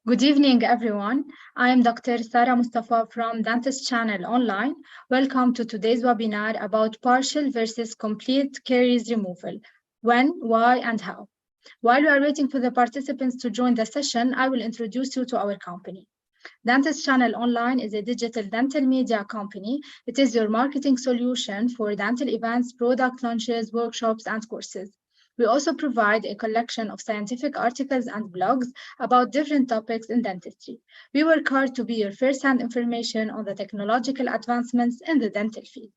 Good evening, everyone. I am Dr. Sara Mustafa from DentistChannel.Online. Welcome to today's webinar about partial versus complete caries removal. When, why, and how. While we are waiting for the participants to join the session, I will introduce you to our company. DentistChannel.Online is a digital dental media company. It is your marketing solution for dental events, product launches, workshops, and courses. We also provide a collection of scientific articles and blogs about different topics in dentistry. We work hard to be your first-hand information on the technological advancements in the dental field.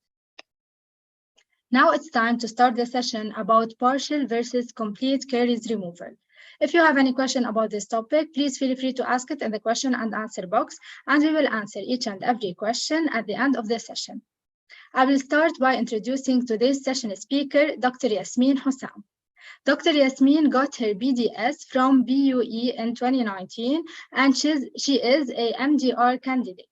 Now it's time to start the session about partial versus complete caries removal. If you have any question about this topic, please feel free to ask it in the question and answer box, and we will answer each and every question at the end of the session. I will start by introducing today's session speaker, Dr. Yasmin Hussam. Dr. Yasmin got her BDS from BUE in 2019, and she is a MDR candidate.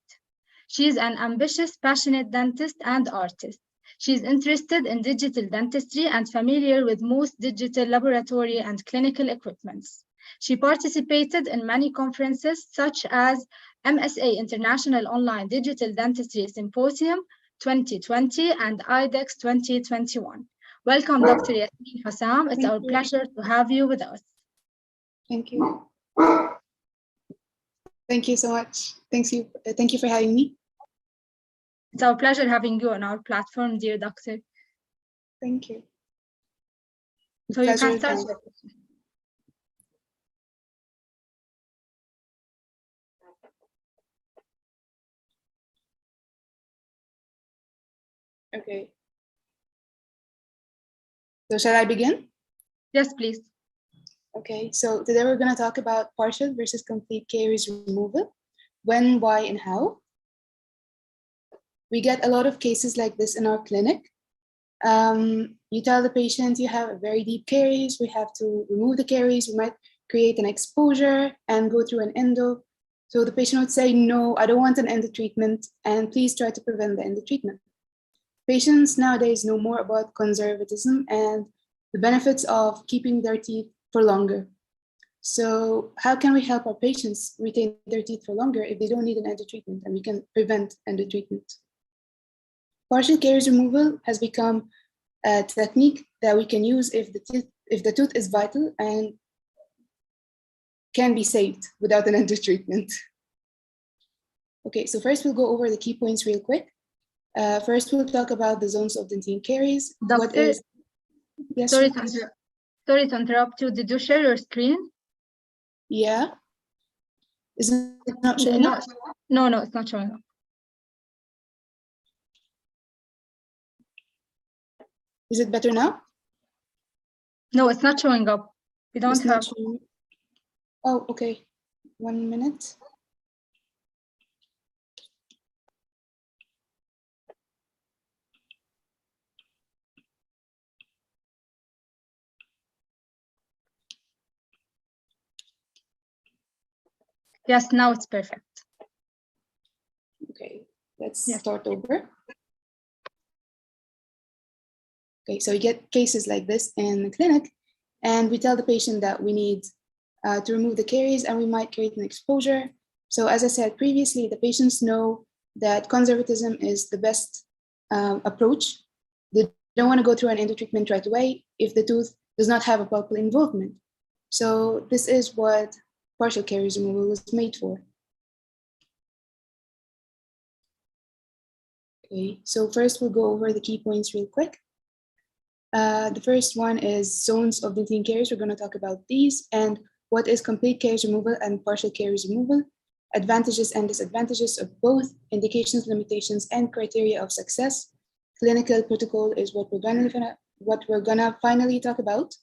She is an ambitious, passionate dentist and artist. She is interested in digital dentistry and familiar with most digital laboratory and clinical equipments. She participated in many conferences such as MSA International Online Digital Dentistry Symposium 2020 and IDEX 2021. Welcome, Dr. Yasmin Hussam. It's our pleasure to have you with us. Thank you. Thank you so much. Thank you for having me. It's our pleasure having you on our platform, dear doctor. Thank you. So you can start. Okay. So shall I begin? Yes, please. Okay, so today we're going to talk about partial versus complete caries removal. When, why, and how. We get a lot of cases like this in our clinic. You tell the patient you have a very deep caries, we have to remove the caries, we might create an exposure and go through an endo. So the patient would say, no, I don't want an endo treatment, and please try to prevent the endo treatment. Patients nowadays know more about conservatism and the benefits of keeping their teeth for longer. So how can we help our patients retain their teeth for longer if they don't need an endo treatment and we can prevent endo treatment? Partial caries removal has become a technique that we can use if the tooth is vital and can be saved without an endo treatment. Okay, so first we'll go over the key points real quick. First, we'll talk about the zones of dentine caries. Doctor, yes, sorry to interrupt you. Did you share your screen? Yeah. Is it not showing up? No, it's not showing up. Is it better now? No, it's not showing up. We don't have. Oh, okay. 1 minute. Yes, now it's perfect. Okay, let's start over. Okay, so you get cases like this in the clinic, and we tell the patient that we need to remove the caries and we might create an exposure. So as I said previously, the patients know that conservatism is the best approach. They don't want to go through an endo treatment right away if the tooth does not have a pulpal involvement. So this is what partial caries removal was made for. Okay, so first we'll go over the key points real quick. The first one is zones of dentine caries. We're going to talk about these and what is complete caries removal and partial caries removal, advantages and disadvantages of both, indications, limitations, and criteria of success. Clinical protocol is what we're gonna finally talk about.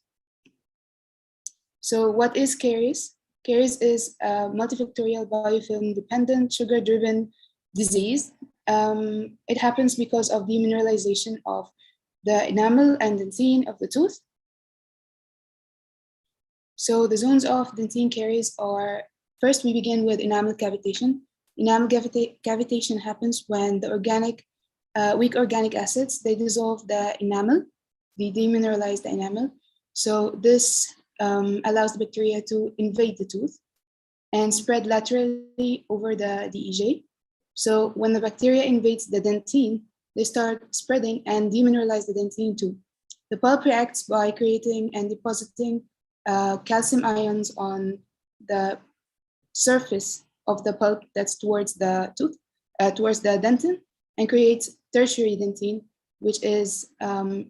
So what is caries? Caries is a multifactorial biofilm-dependent, sugar-driven disease. It happens because of demineralization of the enamel and dentine of the tooth. So the zones of dentine caries are, first we begin with enamel cavitation. Enamel cavitation happens when the weak organic acids, they dissolve the enamel, they demineralize the enamel. So this allows the bacteria to invade the tooth. and spread laterally over the DEJ. So when the bacteria invades the dentine, they start spreading and demineralize the dentine too. The pulp reacts by creating and depositing calcium ions on the surface of the pulp that's towards the tooth, towards the dentin, and creates tertiary dentine, which is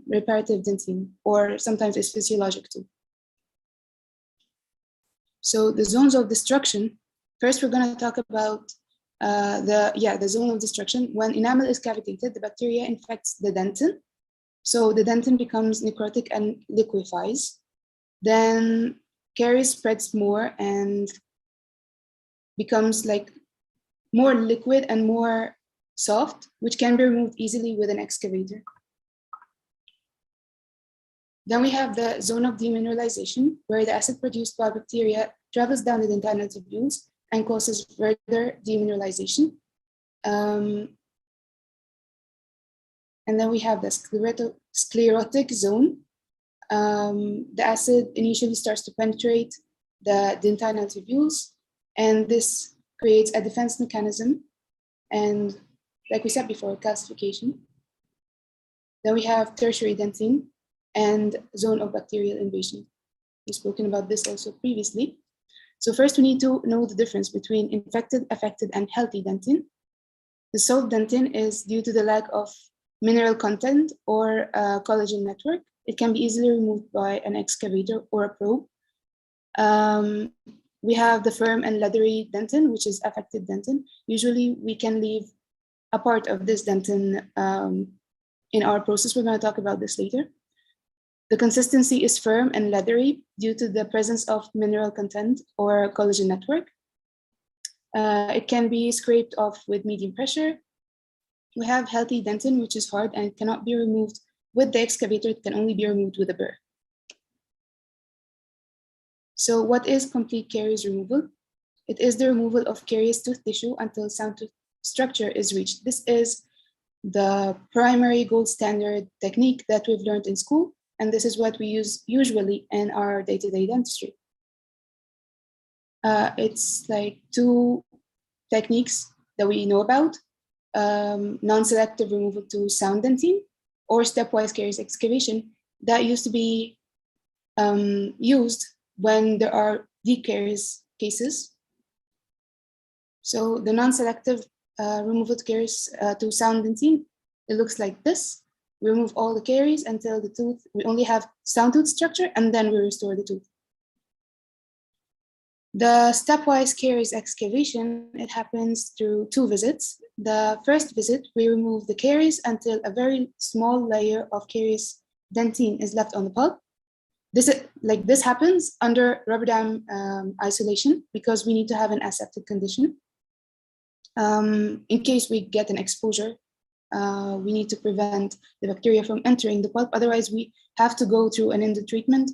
reparative dentine, or sometimes it's physiologic too. So the zones of destruction, first we're going to talk about the zone of destruction. When enamel is cavitated, the bacteria infects the dentin. So the dentin becomes necrotic and liquefies. Then caries spreads more and becomes like more liquid and more soft, which can be removed easily with an excavator. Then we have the zone of demineralization, where the acid produced by bacteria travels down the dentinal tubules and causes further demineralization. And then we have the sclerotic zone. The acid initially starts to penetrate the dentinal tubules, and this creates a defense mechanism. And like we said before, calcification. Then we have tertiary dentine and zone of bacterial invasion. We've spoken about this also previously. So first we need to know the difference between infected, affected, and healthy dentin. The soft dentin is due to the lack of mineral content or collagen network. It can be easily removed by an excavator or a probe. We have the firm and leathery dentin, which is affected dentin. Usually we can leave a part of this dentin in our process. We're going to talk about this later. The consistency is firm and leathery due to the presence of mineral content or collagen network. It can be scraped off with medium pressure. We have healthy dentin, which is hard and cannot be removed with the excavator. It can only be removed with a burr. So what is complete caries removal? It is the removal of carious tooth tissue until sound tooth structure is reached. This is the primary gold standard technique that we've learned in school, and this is what we use usually in our day-to-day dentistry. It's like two techniques that we know about, non-selective removal to sound dentine or stepwise caries excavation that used to be used when there are deep caries cases. So the non-selective removal to caries to sound dentine, it looks like this. We remove all the caries until the tooth, we only have sound tooth structure, and then we restore the tooth. The stepwise caries excavation, it happens through two visits. The first visit, we remove the caries until a very small layer of caries dentine is left on the pulp. This happens under rubber dam isolation because we need to have an aseptic condition. In case we get an exposure, we need to prevent the bacteria from entering the pulp. Otherwise, we have to go through an endo treatment.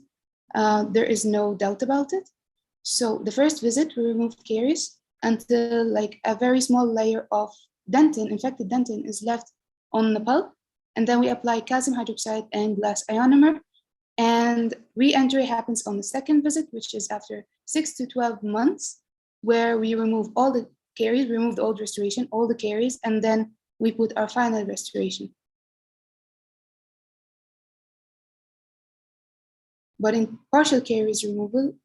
There is no doubt about it. So the first visit, we remove caries until like a very small layer of dentin, infected dentin, is left on the pulp. And then we apply calcium hydroxide and glass ionomer. And re-entry happens on the second visit, which is after 6 to 12 months, where we remove all the caries, remove the old restoration, all the caries, and then we put our final restoration. But in partial caries removal,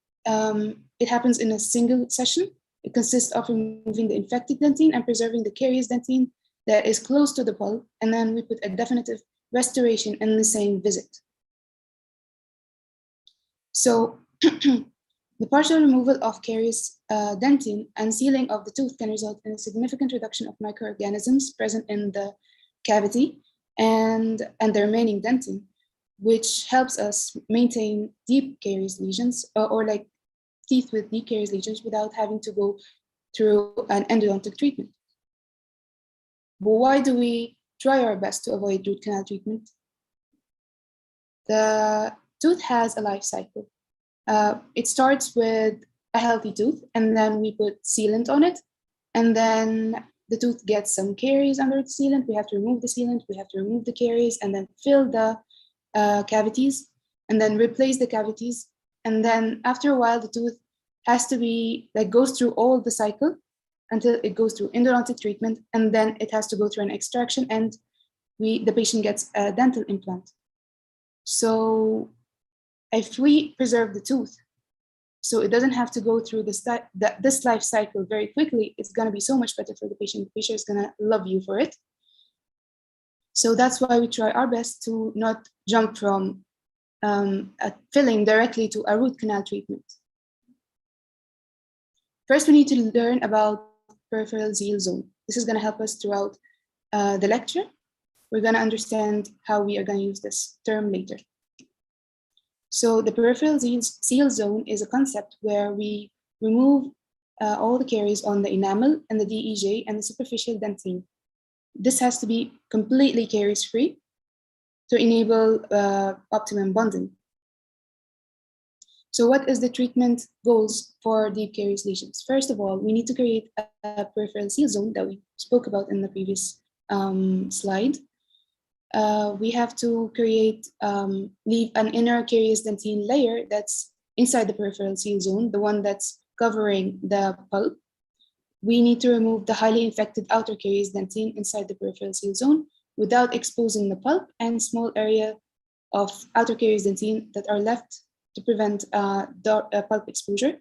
it happens in a single session. It consists of removing the infected dentine and preserving the caries dentine that is close to the pulp, and then we put a definitive restoration in the same visit. So the partial removal of caries dentine and sealing of the tooth can result in a significant reduction of microorganisms present in the cavity and the remaining dentin, which helps us maintain deep caries lesions or like teeth with deep caries lesions without having to go through an endodontic treatment. But why do we try our best to avoid root canal treatment? The tooth has a life cycle. It starts with a healthy tooth, and then we put sealant on it, and then the tooth gets some caries under the sealant. We have to remove the sealant, we have to remove the caries, and then fill the cavities, and then replace the cavities. And then after a while, the tooth has to be, like, goes through all the cycle until it goes through endodontic treatment, and then it has to go through an extraction, and the patient gets a dental implant. So if we preserve the tooth, so it doesn't have to go through this life cycle very quickly, it's going to be so much better for the patient. The patient is going to love you for it. So that's why we try our best to not jump from a filling directly to a root canal treatment. First, we need to learn about peripheral zeal zone. This is going to help us throughout the lecture. We're going to understand how we are going to use this term later. So the peripheral zeal zone is a concept where we remove all the caries on the enamel and the DEJ and the superficial dentine. This has to be completely caries-free to enable optimum bonding. So what is the treatment goals for deep caries lesions? First of all, we need to create a peripheral zeal zone that we spoke about in the previous slide. We have to create, leave an inner caries dentine layer that's inside the peripheral zeal zone, the one that's covering the pulp. We need to remove the highly infected outer caries dentine inside the peripheral zeal zone without exposing the pulp and small area of outer caries dentine that are left to prevent pulp exposure.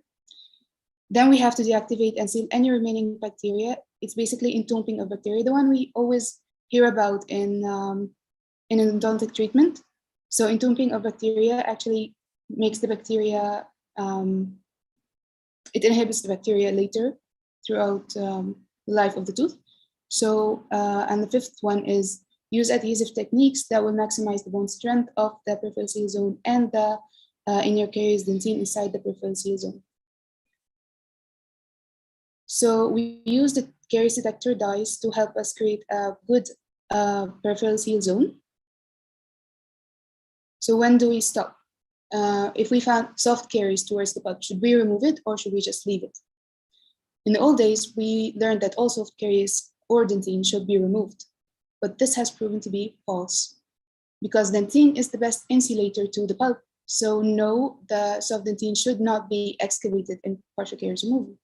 Then we have to deactivate and seal any remaining bacteria. It's basically entombing of bacteria, the one we always hear about in endodontic treatment. So entombing of bacteria actually makes the bacteria, it inhibits the bacteria later throughout the life of the tooth. So, and the fifth one is use adhesive techniques that will maximize the bone strength of the peripheral zeal zone and the inner caries dentine inside the peripheral zeal zone. So we use the caries detector dyes to help us create a good peripheral zeal zone. So when do we stop? If we found soft caries towards the pulp, should we remove it or should we just leave it? In the old days, we learned that all soft caries or dentine should be removed, but this has proven to be false because dentine is the best insulator to the pulp. So no, the soft dentine should not be excavated in partial caries removal.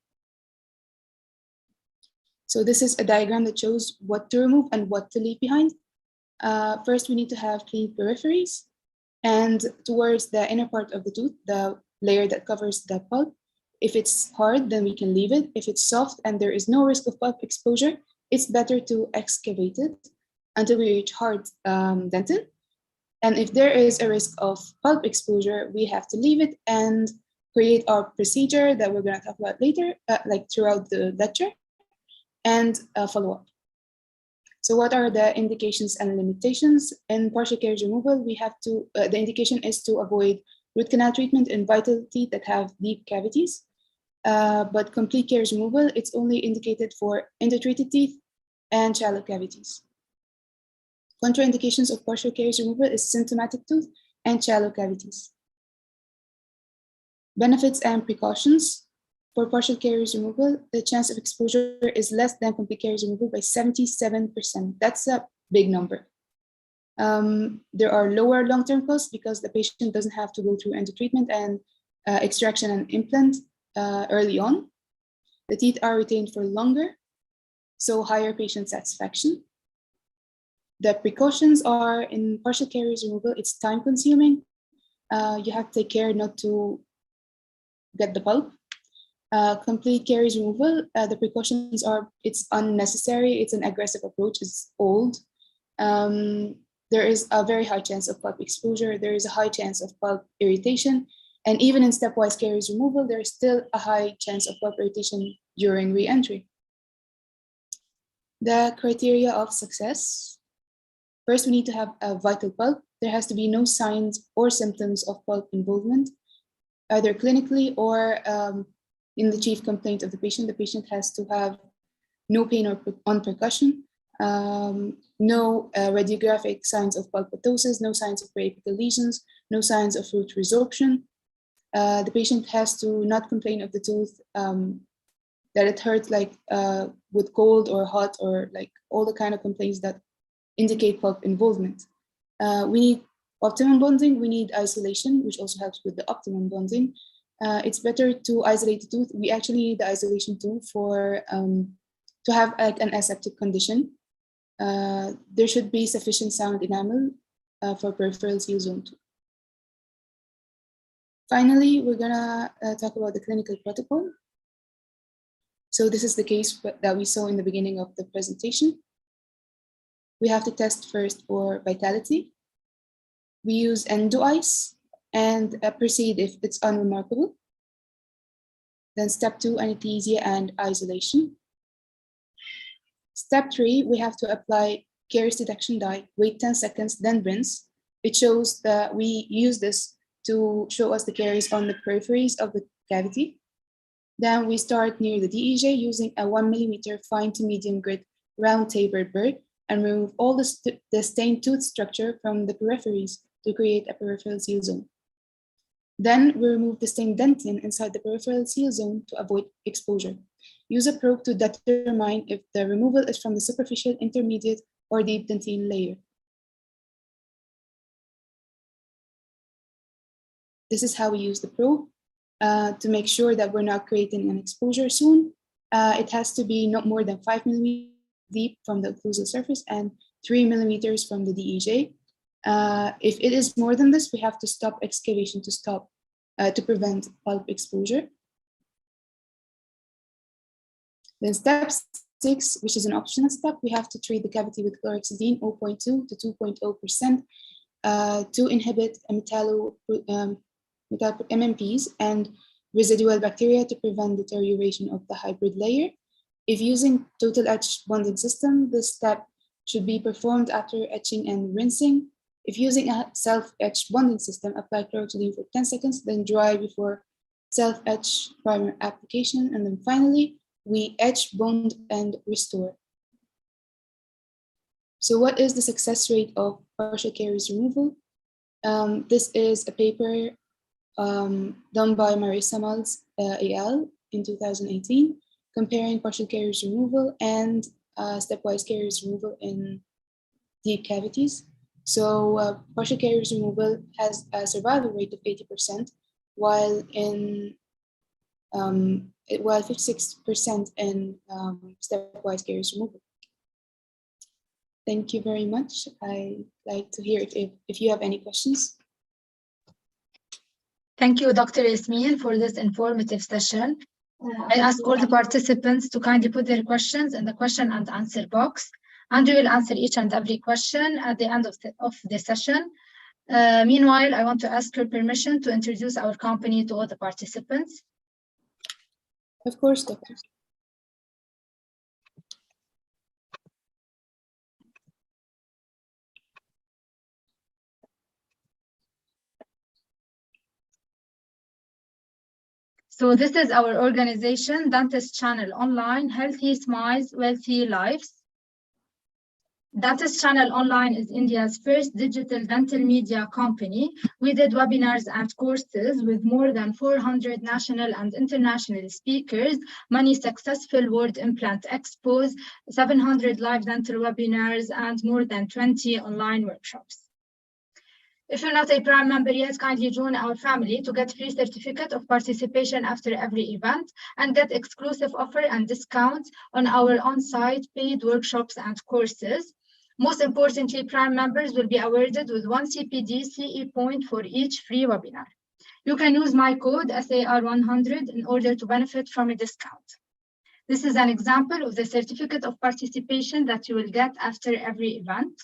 So this is a diagram that shows what to remove and what to leave behind. First, we need to have clean peripheries, and towards the inner part of the tooth, the layer that covers the pulp. If it's hard, then we can leave it. If it's soft and there is no risk of pulp exposure, it's better to excavate it until we reach hard dentin. And if there is a risk of pulp exposure, we have to leave it and create our procedure that we're going to talk about later, like throughout the lecture, and follow up. So what are the indications and limitations? In partial caries removal, we have to, the indication is to avoid root canal treatment in vital teeth that have deep cavities. But complete caries removal, it's only indicated for undertreated teeth and shallow cavities. Contraindications of partial caries removal is symptomatic tooth and shallow cavities. Benefits and precautions. For partial caries removal, the chance of exposure is less than complete caries removal by 77%. That's a big number. There are lower long-term costs because the patient doesn't have to go through endotreatment and extraction and implant early on. The teeth are retained for longer, so higher patient satisfaction. The precautions are in partial caries removal, it's time-consuming. You have to take care not to get the pulp. Complete caries removal, the precautions are, it's unnecessary, it's an aggressive approach, it's old. There is a very high chance of pulp exposure, there is a high chance of pulp irritation, and even in stepwise caries removal, there is still a high chance of pulp irritation during re-entry. The criteria of success. First, we need to have a vital pulp. There has to be no signs or symptoms of pulp involvement, either clinically or in the chief complaint of the patient. The patient has to have no pain or on percussion, no radiographic signs of pulpotosis, no signs of periapical lesions, no signs of root resorption. The patient has to not complain of the tooth, that it hurts like with cold or hot or like all the kind of complaints that indicate pulp involvement. We need optimum bonding, we need isolation, which also helps with the optimum bonding. it's better to isolate the tooth. We actually need the isolation tool for to have like an aseptic condition. There should be sufficient sound enamel for peripheral seal zone 2. Finally, we're gonna talk about the clinical protocol. So this is the case that we saw in the beginning of the presentation. We have to test first for vitality. We use endo ice and proceed if it's unremarkable. Then step 2, anesthesia and isolation. Step 3, we have to apply caries detection dye, wait 10 seconds, then rinse. It shows that we use this to show us the caries on the peripheries of the cavity. Then we start near the DEJ using a 1 millimeter fine to medium grit round tapered burr and remove all the stained tooth structure from the peripheries to create a peripheral seal zone. Then we remove the stained dentin inside the peripheral seal zone to avoid exposure. Use a probe to determine if the removal is from the superficial, intermediate, or deep dentine layer. This is how we use the probe to make sure that we're not creating an exposure soon. It has to be not more than 5 millimeters deep from the occlusal surface and 3 millimeters from the DEJ. If it is more than this, we have to stop excavation to prevent pulp exposure. Then step 6, which is an optional step, we have to treat the cavity with chlorhexidine 0.2 to 2.0% to inhibit MMPs and residual bacteria to prevent deterioration of the hybrid layer. If using total etch bonding system, this step should be performed after etching and rinsing. If using a self-etch bonding system, apply chlorhexidine for 10 seconds, then dry before self-etch primer application. And then finally, we etch, bond, and restore. So what is the success rate of partial caries removal? This is a paper done by Marisa Maltz al. in 2018, comparing partial caries removal and stepwise caries removal in deep cavities. So partial caries removal has a survival rate of 80%, while 56% in stepwise caries removal. Thank you very much. I'd like to hear if you have any questions. Thank you, Dr. Yasmin, for this informative session. I ask all the participants to kindly put their questions in the question and answer box, and we will answer each and every question at the end of the session. Meanwhile, I want to ask your permission to introduce our company to all the participants. Of course, Doctor. So this is our organization, DentistChannel.Online, Healthy Smiles, Wealthy Lives. DentistChannel.Online is India's first digital dental media company. We did webinars and courses with more than 400 national and international speakers, many successful world implant expos, 700 live dental webinars, and more than 20 online workshops. If you're not a Prime member yet, kindly join our family to get free certificate of participation after every event and get exclusive offer and discounts on our on-site paid workshops and courses. Most importantly, Prime members will be awarded with 1 CPD CE point for each free webinar. You can use my code SAR100 in order to benefit from a discount. This is an example of the certificate of participation that you will get after every event.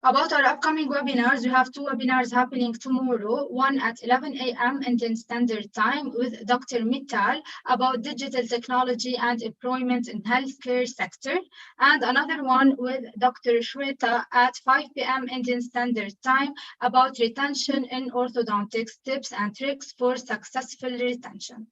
About our upcoming webinars, we have 2 webinars happening tomorrow, one at 11 a.m. Indian Standard Time with Dr. Mittal about digital technology and employment in healthcare sector, and another one with Dr. Shweta at 5 p.m. Indian Standard Time about retention in orthodontics, tips and tricks for successful retention.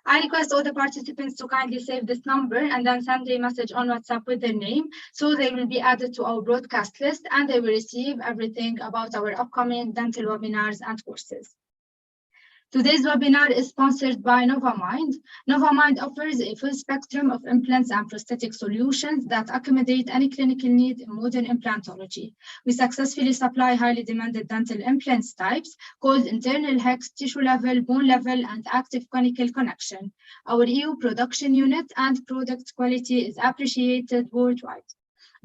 I request all the participants to kindly save this number and then send a message on WhatsApp with their name, so they will be added to our broadcast list and they will receive everything about our upcoming dental webinars and courses. Today's webinar is sponsored by NovaMind. NovaMind offers a full spectrum of implants and prosthetic solutions that accommodate any clinical need in modern implantology. We successfully supply highly demanded dental implants types called internal hex, tissue level, bone level, and active conical connection. Our EU production unit and product quality is appreciated worldwide.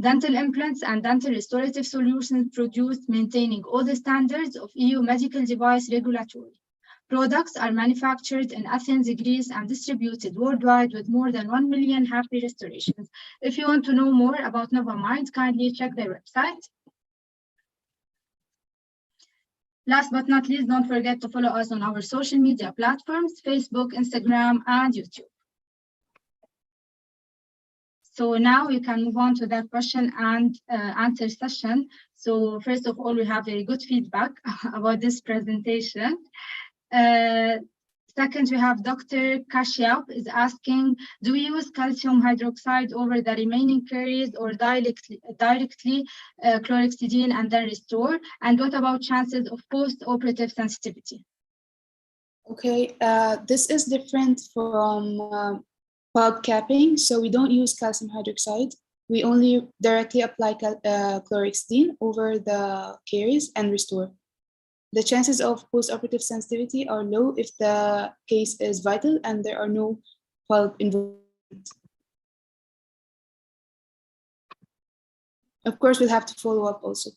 Dental implants and dental restorative solutions produced maintaining all the standards of EU medical device regulatory. Products are manufactured in Athens, Greece, and distributed worldwide with more than 1 million happy restorations. If you want to know more about NovaMind, kindly check their website. Last but not least, don't forget to follow us on our social media platforms, Facebook, Instagram, and YouTube. So now we can move on to the question and answer session. So first of all, we have very good feedback about this presentation. Second, we have Dr. Kashyap is asking, do we use calcium hydroxide over the remaining caries or directly chlorhexidine and then restore? And what about chances of post-operative sensitivity? Okay, this is different from pulp capping. So we don't use calcium hydroxide. We only directly apply chlorhexidine over the caries and restore. The chances of post-operative sensitivity are low if the case is vital and there are no pulp involved. Of course, we'll have to follow up also.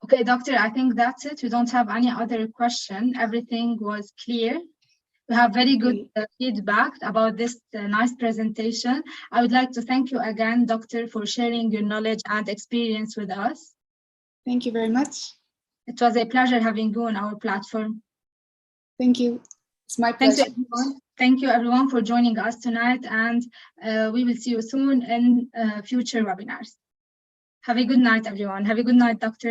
Okay, doctor, I think that's it. We don't have any other question. Everything was clear. We have very good feedback about this nice presentation. I would like to thank you again, doctor, for sharing your knowledge and experience with us. Thank you very much. It was a pleasure having you on our platform. Thank you. It's my pleasure. Thank you, everyone, for joining us tonight, and we will see you soon in future webinars. Have a good night, everyone. Have a good night, doctor.